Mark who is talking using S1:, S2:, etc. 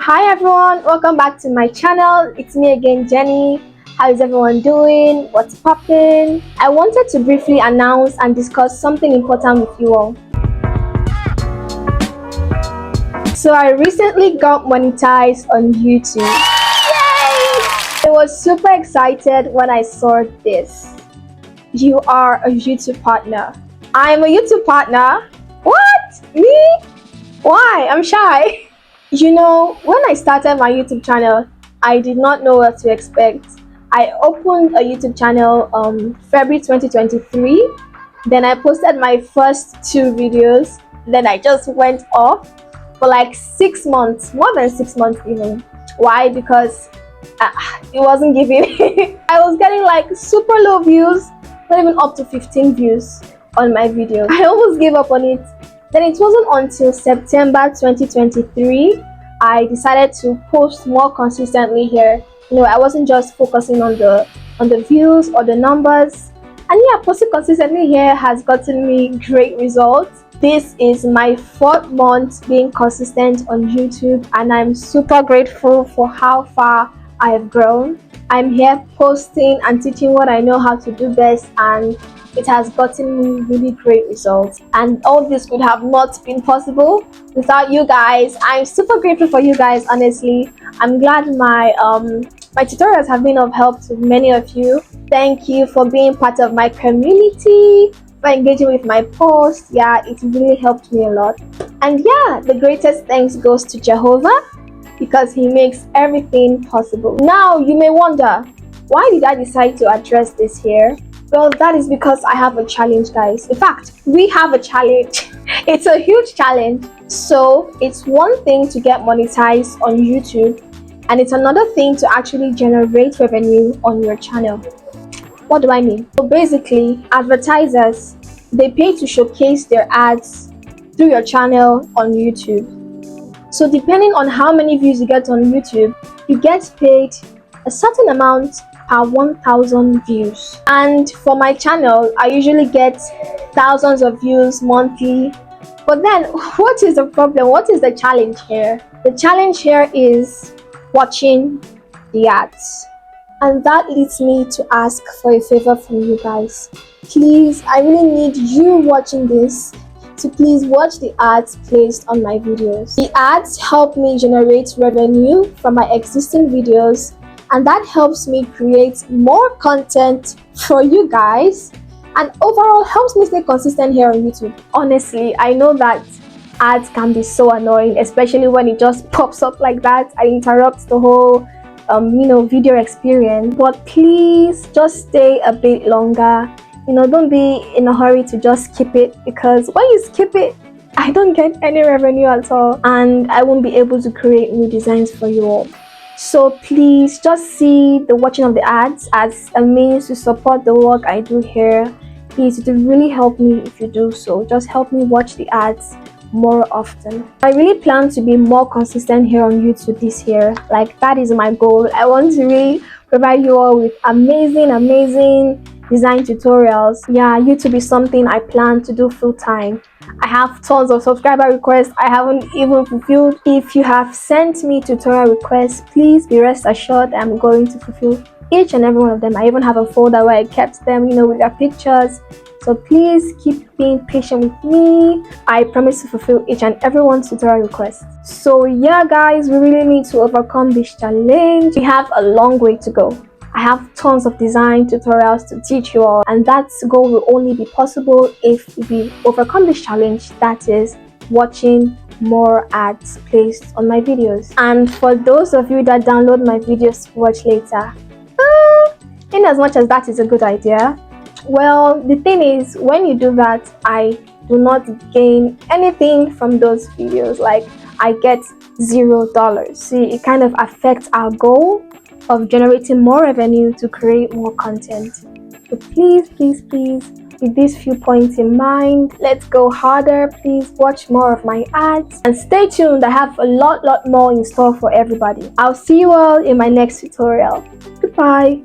S1: Hi everyone, welcome back to my channel. It's me again, Jenny. How is everyone doing? What's poppin'? I wanted to briefly announce and discuss something important with you all. So I recently got monetized on YouTube. Yay! I was super excited when I saw this. You are a YouTube partner. I'm a YouTube partner? What? Me? Why? I'm shy. You know, when I started my YouTube channel, I did not know what to expect. I opened a YouTube channel February 2023. Then I posted my first 2 videos. Then I just went off for like 6 months, more than 6 months even. Why? Because it wasn't giving. I was getting like super low views, not even up to 15 views on my video. I almost gave up on it. Then it wasn't until September 2023 I decided to post more consistently here. You know, I wasn't just focusing on the views or the numbers. And yeah, posting consistently here has gotten me great results. This is my 4th month being consistent on YouTube, and I'm super grateful for how far I have grown. I'm here posting and teaching what I know how to do best, and it has gotten me really great results. And all this would have not been possible without you guys. I'm super grateful for you guys, honestly. I'm glad my tutorials have been of help to many of you. Thank you for being part of my community, for engaging with my posts. Yeah, it really helped me a lot. And yeah, the greatest thanks goes to Jehovah, because he makes everything possible. Now you may wonder, why did I decide to address this here? Well, that is because I have a challenge, guys. In fact, we have a challenge. It's a huge challenge. So it's one thing to get monetized on YouTube, and it's another thing to actually generate revenue on your channel. What do I mean? So basically, advertisers, they pay to showcase their ads through your channel on YouTube. So depending on how many views you get on YouTube, you get paid a certain amount per 1,000 views. And for my channel, I usually get thousands of views monthly. But then, what is the problem? What is the challenge here? The challenge here is watching the ads. And that leads me to ask for a favor from you guys. Please, I really need you watching this to please watch the ads placed on my videos. The ads help me generate revenue from my existing videos, and that helps me create more content for you guys, and overall helps me stay consistent here on YouTube. Honestly, I know that ads can be so annoying, especially when it just pops up like that and interrupts the whole video experience. But please just stay a bit longer. Don't be in a hurry to just skip it, because when you skip it, I don't get any revenue at all, and I won't be able to create new designs for you all. So please just see the watching of the ads as a means to support the work I do here. Please, it will really help me if you do so. Just help me watch the ads more often. I really plan to be more consistent here on YouTube this year. Like, that is my goal. I want to really provide you all with amazing design tutorials. Yeah, YouTube is something I plan to do full time. I have tons of subscriber requests I haven't even fulfilled. If you have sent me tutorial requests, please be rest assured I'm going to fulfill each and every one of them. I even have a folder where I kept them, with their pictures. So please keep being patient with me. I promise to fulfill each and everyone's tutorial request. So yeah, guys, we really need to overcome this challenge. We have a long way to go. I have tons of design tutorials to teach you all, and that goal will only be possible if we overcome this challenge, that is watching more ads placed on my videos. And for those of you that download my videos to watch later, in as much as that is a good idea, well, the thing is, when you do that, I do not gain anything from those videos. Like, I get $0. See, it kind of affects our goal of generating more revenue to create more content. So please, with these few points in mind, let's go harder. Please watch more of my ads and stay tuned. I have a lot more in store for everybody. I'll see you all in my next tutorial. Goodbye.